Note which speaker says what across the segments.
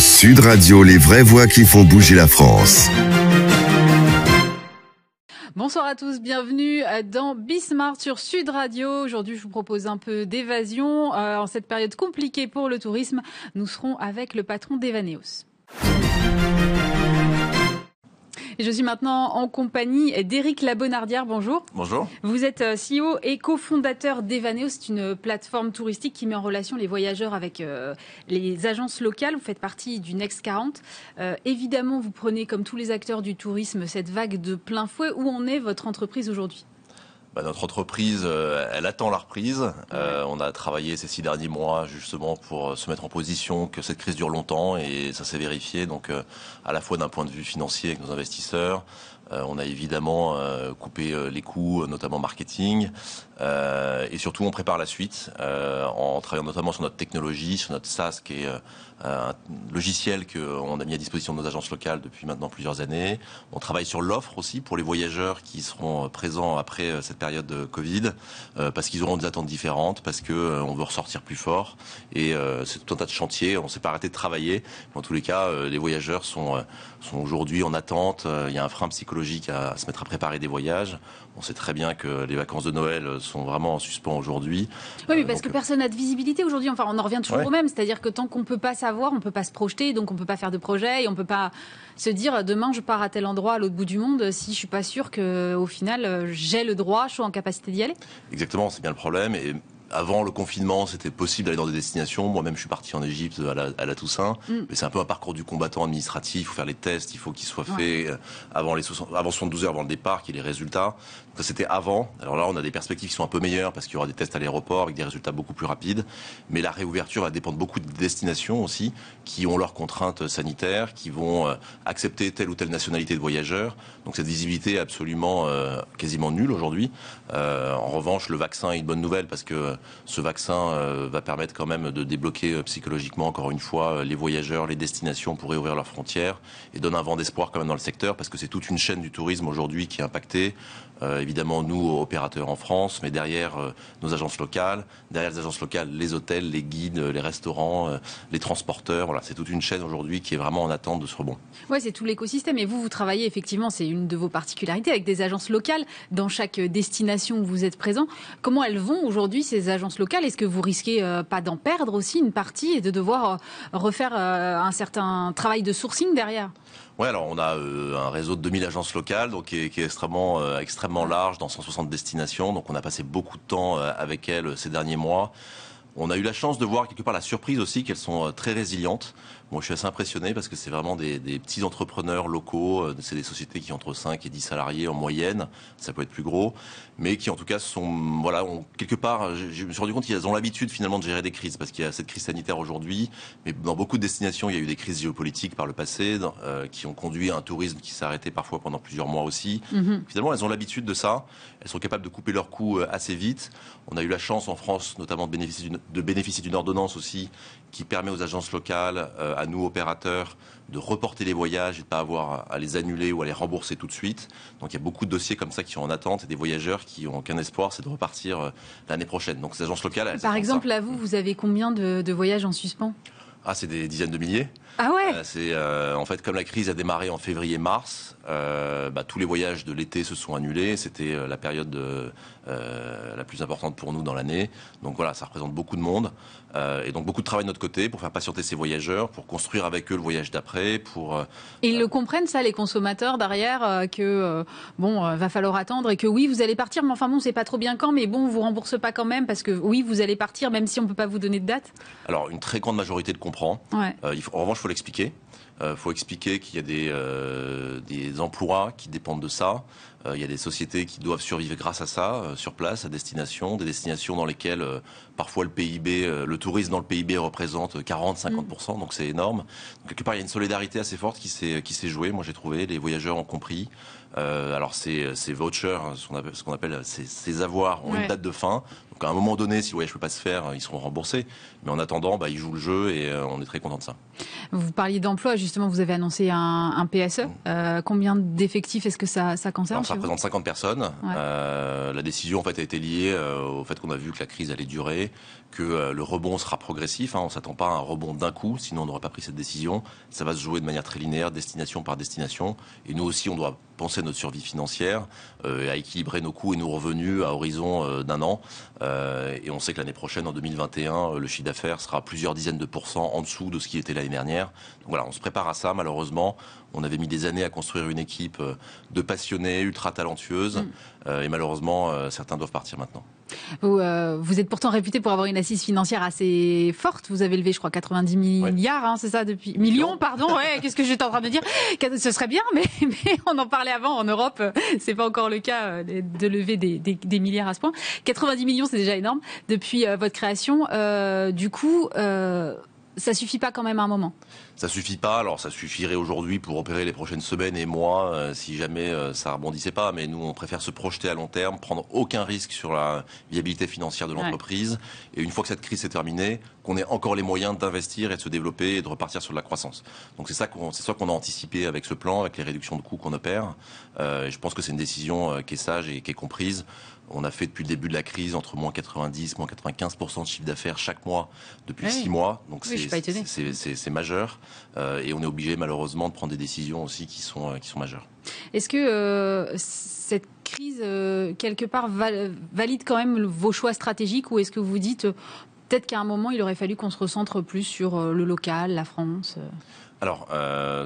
Speaker 1: Sud Radio, les vraies voix qui font bouger la France.
Speaker 2: Bonsoir à tous, bienvenue dans Bismart sur Sud Radio. Aujourd'hui, je vous propose un peu d'évasion. En cette période compliquée pour le tourisme, nous serons avec le patron d'Evaneos. Et je suis maintenant en compagnie d'Éric Labonardière. Bonjour.
Speaker 3: Bonjour.
Speaker 2: Vous êtes CEO et cofondateur d'Evaneos. C'est une plateforme touristique qui met en relation les voyageurs avec les agences locales. Vous faites partie du Next 40. Évidemment, vous prenez, comme tous les acteurs du tourisme, cette vague de plein fouet. Où en est votre entreprise aujourd'hui ?
Speaker 3: Notre entreprise, elle attend la reprise. On a travaillé ces 6 derniers mois justement pour se mettre en position que cette crise dure longtemps et ça s'est vérifié. Donc à la fois d'un point de vue financier avec nos investisseurs, on a évidemment coupé les coûts, notamment marketing, et surtout on prépare la suite en travaillant notamment sur notre technologie, sur notre SaaS qui est un logiciel qu'on a mis à disposition de nos agences locales depuis maintenant plusieurs années. On travaille sur l'offre aussi pour les voyageurs qui seront présents après cette période de Covid, parce qu'ils auront des attentes différentes, parce qu'on veut ressortir plus fort. Et c'est tout un tas de chantiers. On ne s'est pas arrêté de travailler. En tous les cas, les voyageurs sont aujourd'hui en attente. Il y a un frein psychologique à se mettre à préparer des voyages. On sait très bien que les vacances de Noël sont vraiment en suspens aujourd'hui.
Speaker 2: Oui, mais parce que personne n'a de visibilité aujourd'hui. Enfin, on en revient toujours au même. C'est-à-dire que tant qu'on ne peut pas savoir, on ne peut pas se projeter, donc on ne peut pas faire de projet et on ne peut pas se dire demain je pars à tel endroit à l'autre bout du monde si je ne suis pas sûr qu'au final j'ai le droit, je suis en capacité d'y aller.
Speaker 3: Exactement, c'est bien le problème. Et avant le confinement, c'était possible d'aller dans des destinations. Moi-même, je suis parti en Égypte à la Toussaint. Mais c'est un peu un parcours du combattant administratif. Il faut faire les tests, il faut qu'ils soient faits avant 72 heures avant le départ, qu'il y ait les résultats. Ça, c'était avant. Alors là, on a des perspectives qui sont un peu meilleures parce qu'il y aura des tests à l'aéroport avec des résultats beaucoup plus rapides. Mais la réouverture va dépendre beaucoup de destinations aussi, qui ont leurs contraintes sanitaires, qui vont accepter telle ou telle nationalité de voyageurs. Donc cette visibilité est absolument quasiment nulle aujourd'hui. En revanche, le vaccin est une bonne nouvelle parce que ce vaccin va permettre quand même de débloquer psychologiquement, encore une fois, les voyageurs, les destinations pour réouvrir leurs frontières et donne un vent d'espoir quand même dans le secteur parce que c'est toute une chaîne du tourisme aujourd'hui qui est impactée. Évidemment, nous, opérateurs en France, mais derrière nos agences locales, derrière les agences locales, les hôtels, les guides, les restaurants, les transporteurs. Voilà, c'est toute une chaîne aujourd'hui qui est vraiment en attente de ce rebond.
Speaker 2: Oui, c'est tout l'écosystème. Et vous travaillez effectivement, c'est une de vos particularités, avec des agences locales dans chaque destination où vous êtes présent. Comment elles vont aujourd'hui, ces agences locales ? Est-ce que vous risquez pas d'en perdre aussi une partie et de devoir refaire un certain travail de sourcing derrière ?
Speaker 3: Oui, alors on a un réseau de 2000 agences locales, donc qui est extrêmement large dans 160 destinations. Donc on a passé beaucoup de temps avec elles ces derniers mois. On a eu la chance de voir quelque part la surprise aussi qu'elles sont très résilientes. Bon, je suis assez impressionné parce que c'est vraiment des petits entrepreneurs locaux. C'est des sociétés qui ont entre 5 et 10 salariés en moyenne. Ça peut être plus gros. Mais qui, en tout cas, quelque part, je me suis rendu compte qu'elles ont l'habitude finalement de gérer des crises parce qu'il y a cette crise sanitaire aujourd'hui. Mais dans beaucoup de destinations, il y a eu des crises géopolitiques par le passé qui ont conduit à un tourisme qui s'est arrêté parfois pendant plusieurs mois aussi. Finalement, elles ont l'habitude de ça. Elles sont capables de couper leurs coûts assez vite. On a eu la chance en France, notamment de bénéficier d'une ordonnance aussi qui permet aux agences locales, à nous opérateurs, de reporter les voyages et de ne pas avoir à les annuler ou à les rembourser tout de suite. Donc il y a beaucoup de dossiers comme ça qui sont en attente et des voyageurs qui n'ont qu'un espoir, c'est de repartir l'année prochaine. Donc ces agences locales,
Speaker 2: par exemple, là, vous avez combien de voyages en suspens ?
Speaker 3: C'est des dizaines de milliers.
Speaker 2: Ah ouais.
Speaker 3: En fait, comme la crise a démarré en février-mars, tous les voyages de l'été se sont annulés. C'était la période la plus importante pour nous dans l'année. Donc voilà, ça représente beaucoup de monde. Et donc beaucoup de travail de notre côté pour faire patienter ces voyageurs, pour construire avec eux le voyage d'après.
Speaker 2: Et ils le comprennent ça, les consommateurs derrière, que va falloir attendre et que oui, vous allez partir, mais enfin bon, c'est pas trop bien quand, mais bon, on vous rembourse pas quand même parce que oui, vous allez partir même si on peut pas vous donner de date.
Speaker 3: Alors une très grande majorité le comprend.
Speaker 2: Ouais.
Speaker 3: En revanche, il faut l'expliquer. Faut expliquer qu'il y a des emplois qui dépendent de ça. Il y a des sociétés qui doivent survivre grâce à ça, sur place, à destination. Des destinations dans lesquelles, parfois, le tourisme dans le PIB représente 40-50%, donc c'est énorme. Donc, quelque part, il y a une solidarité assez forte qui s'est jouée. Moi, j'ai trouvé, les voyageurs ont compris. Alors, ces vouchers, ce qu'on appelle ces avoirs, ont une date de fin. Donc, à un moment donné, si le voyage ne peut pas se faire, ils seront remboursés. Mais en attendant, ils jouent le jeu et on est très content de ça.
Speaker 2: Vous parliez d'emploi. d'emploi, justement, vous avez annoncé un PSE. Combien d'effectifs est-ce que ça concerne?
Speaker 3: Alors, ça représente 50 personnes.
Speaker 2: Ouais.
Speaker 3: La décision en fait a été liée au fait qu'on a vu que la crise allait durer, que le rebond sera progressif. On ne s'attend pas à un rebond d'un coup, sinon on n'aurait pas pris cette décision. Ça va se jouer de manière très linéaire, destination par destination. Et nous aussi, on doit penser à notre survie financière, à équilibrer nos coûts et nos revenus à horizon d'un an. Et on sait que l'année prochaine, en 2021, le chiffre d'affaires sera plusieurs dizaines de pourcents en dessous de ce qui était l'année dernière. Donc voilà, on se prépare à ça, malheureusement. On avait mis des années à construire une équipe de passionnés, ultra talentueuses. Et malheureusement, certains doivent partir maintenant.
Speaker 2: Vous êtes pourtant réputé pour avoir une assise financière assez forte. Vous avez levé, je crois, 90 milliards, c'est ça, depuis... Millions, pardon, ouais, qu'est-ce que j'étais en train de dire? Ce serait bien, mais on en parlait avant. En Europe, c'est pas encore le cas de lever des milliards à ce point. 90 millions, c'est déjà énorme depuis votre création. Du coup, ça suffit pas quand même à un moment?
Speaker 3: Ça suffit pas. Alors ça suffirait aujourd'hui pour opérer les prochaines semaines et mois si jamais ça rebondissait pas. Mais nous, on préfère se projeter à long terme, prendre aucun risque sur la viabilité financière de l'entreprise. Ouais. Et une fois que cette crise est terminée, qu'on ait encore les moyens d'investir et de se développer et de repartir sur de la croissance. Donc c'est ça qu'on a anticipé avec ce plan, avec les réductions de coûts qu'on opère. Et je pense que c'est une décision qui est sage et qui est comprise. On a fait depuis le début de la crise entre moins 90, moins 95% de chiffre d'affaires chaque mois depuis 6 mois. Donc c'est majeur. Et on est obligé malheureusement de prendre des décisions aussi qui sont majeures.
Speaker 2: Est-ce que cette crise, quelque part, valide quand même vos choix stratégiques, ou est-ce que vous dites peut-être qu'à un moment, il aurait fallu qu'on se recentre plus sur le local, la France?
Speaker 3: Alors,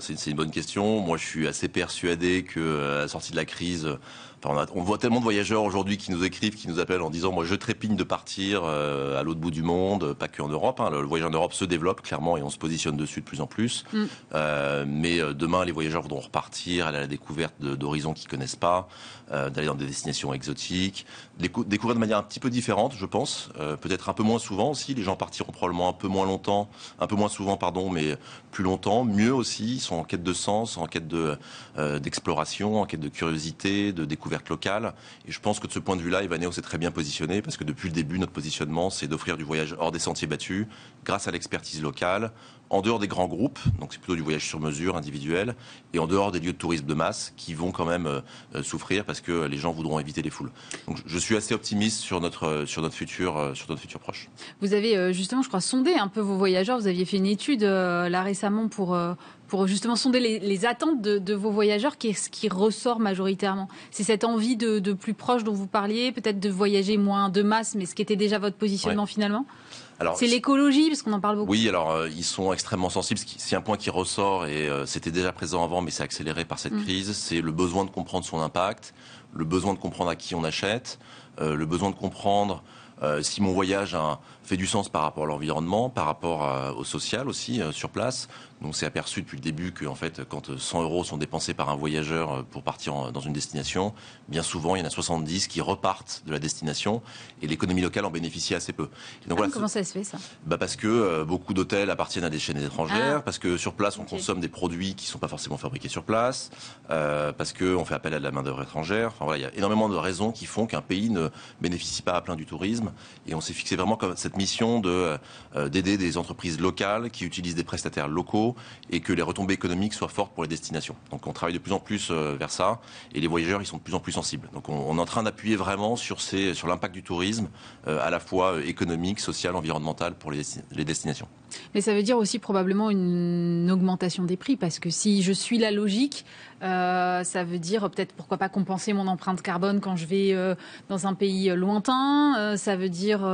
Speaker 3: c'est une bonne question. Moi, je suis assez persuadé que à la sortie de la crise, on voit tellement de voyageurs aujourd'hui qui nous écrivent, qui nous appellent en disant « moi, je trépigne de partir à l'autre bout du monde », pas que en Europe. Le voyage en Europe se développe clairement et on se positionne dessus de plus en plus. Mais demain, les voyageurs voudront repartir, aller à la découverte d'horizons qu'ils connaissent pas, d'aller dans des destinations exotiques, découvrir de manière un petit peu différente, je pense. Peut-être un peu moins souvent aussi. Les gens partiront probablement un peu moins souvent, mais plus longtemps. Mieux aussi, ils sont en quête de sens, en quête d'exploration, en quête de curiosité, de découverte locale. Et je pense que de ce point de vue-là, Evaneo s'est très bien positionné parce que depuis le début, notre positionnement, c'est d'offrir du voyage hors des sentiers battus, grâce à l'expertise locale, en dehors des grands groupes, donc c'est plutôt du voyage sur mesure, individuel, et en dehors des lieux de tourisme de masse qui vont quand même souffrir parce que les gens voudront éviter les foules. Donc je suis assez optimiste sur notre futur proche. Vous
Speaker 2: avez justement, je crois, sondé un peu vos voyageurs. Vous aviez fait une étude là récemment pour justement sonder les attentes de vos voyageurs. Qu'est-ce qui ressort majoritairement? C'est cette envie de plus proche dont vous parliez, peut-être de voyager moins de masse, mais ce qui était déjà votre positionnement finalement? C'est l'écologie, parce qu'on en parle beaucoup.
Speaker 3: Oui, alors ils sont extrêmement sensibles. C'est un point qui ressort et c'était déjà présent avant, mais c'est accéléré par cette crise. C'est le besoin de comprendre son impact, le besoin de comprendre à qui on achète, le besoin de comprendre si mon voyage fait du sens par rapport à l'environnement, par rapport au social aussi sur place. Donc on s'est aperçu depuis le début que en fait, quand 100 € sont dépensés par un voyageur pour partir dans une destination, bien souvent il y en a 70 qui repartent de la destination et l'économie locale en bénéficie assez peu. Et donc,
Speaker 2: comment ça se fait ça?
Speaker 3: Parce que beaucoup d'hôtels appartiennent à des chaînes étrangères, parce que sur place on consomme des produits qui ne sont pas forcément fabriqués sur place, parce qu'on fait appel à de la main-d'œuvre étrangère. Enfin, voilà, il y a énormément de raisons qui font qu'un pays ne bénéficie pas à plein du tourisme. Et on s'est fixé vraiment comme cette mission d'aider des entreprises locales qui utilisent des prestataires locaux et que les retombées économiques soient fortes pour les destinations. Donc on travaille de plus en plus vers ça et les voyageurs ils sont de plus en plus sensibles. Donc on est en train d'appuyer vraiment sur l'impact du tourisme à la fois économique, social, environnemental pour les destinations.
Speaker 2: Mais ça veut dire aussi probablement une augmentation des prix, parce que si je suis la logique, ça veut dire peut-être pourquoi pas compenser mon empreinte carbone quand je vais dans un pays lointain, ça veut dire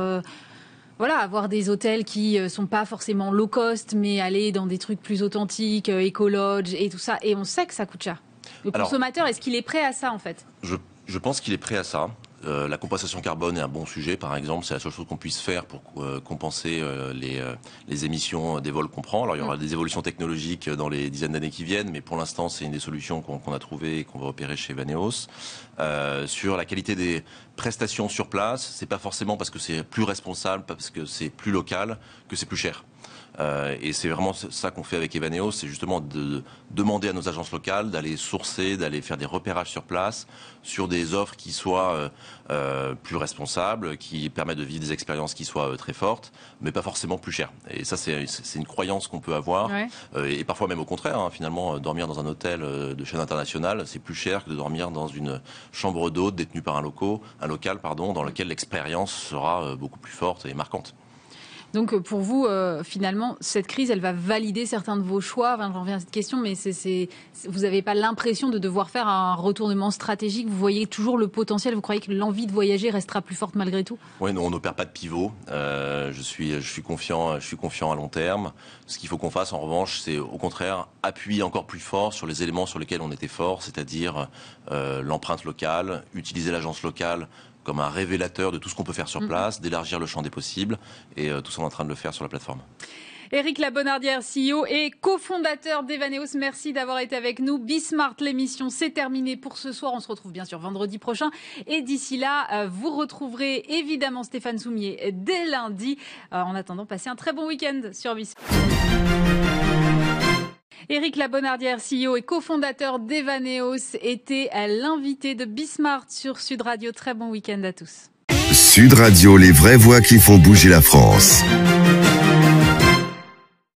Speaker 2: avoir des hôtels qui sont pas forcément low cost, mais aller dans des trucs plus authentiques, écologe et tout ça. Et on sait que ça coûte cher. Le consommateur, est-ce qu'il est prêt à ça en fait?
Speaker 3: Je pense qu'il est prêt à ça. La compensation carbone est un bon sujet, par exemple. C'est la seule chose qu'on puisse faire pour compenser les émissions des vols qu'on prend. Alors, il y aura des évolutions technologiques dans les dizaines d'années qui viennent, mais pour l'instant, c'est une des solutions qu'on a trouvées et qu'on va opérer chez Evaneos. Sur la qualité des prestations sur place, c'est pas forcément parce que c'est plus responsable, parce que c'est plus local, que c'est plus cher. Et c'est vraiment ça qu'on fait avec Evaneos, c'est justement de demander à nos agences locales d'aller sourcer, d'aller faire des repérages sur place, sur des offres qui soient plus responsables, qui permettent de vivre des expériences qui soient très fortes, mais pas forcément plus chères. Et ça, c'est une croyance qu'on peut avoir. Ouais. Et parfois même au contraire, hein, finalement, dormir dans un hôtel de chaîne internationale, c'est plus cher que de dormir dans une chambre d'hôte détenue par un local, dans lequel l'expérience sera beaucoup plus forte et marquante.
Speaker 2: Donc pour vous, finalement, cette crise, elle va valider certains de vos choix. Enfin, j'en reviens à cette question, mais vous n'avez pas l'impression de devoir faire un retournement stratégique. Vous voyez toujours le potentiel. Vous croyez que l'envie de voyager restera plus forte malgré tout?
Speaker 3: Oui, non, on n'opère pas de pivot. Je suis confiant à long terme. Ce qu'il faut qu'on fasse, en revanche, c'est au contraire appuyer encore plus fort sur les éléments sur lesquels on était fort, c'est-à-dire l'empreinte locale, utiliser l'agence locale comme un révélateur de tout ce qu'on peut faire sur place, d'élargir le champ des possibles, et tout ça on est en train de le faire sur la plateforme.
Speaker 2: Éric Labonnardière, CEO et cofondateur d'Evaneos, merci d'avoir été avec nous. Bismart, l'émission, c'est terminé pour ce soir. On se retrouve bien sûr vendredi prochain. Et d'ici là, vous retrouverez évidemment Stéphane Soumier dès lundi. En attendant, passez un très bon week-end sur Bismart. Éric Labonnardière, CEO et cofondateur d'Evaneos, était l'invité de Bismart sur Sud Radio. Très bon week-end à tous.
Speaker 1: Sud Radio, les vraies voix qui font bouger la France.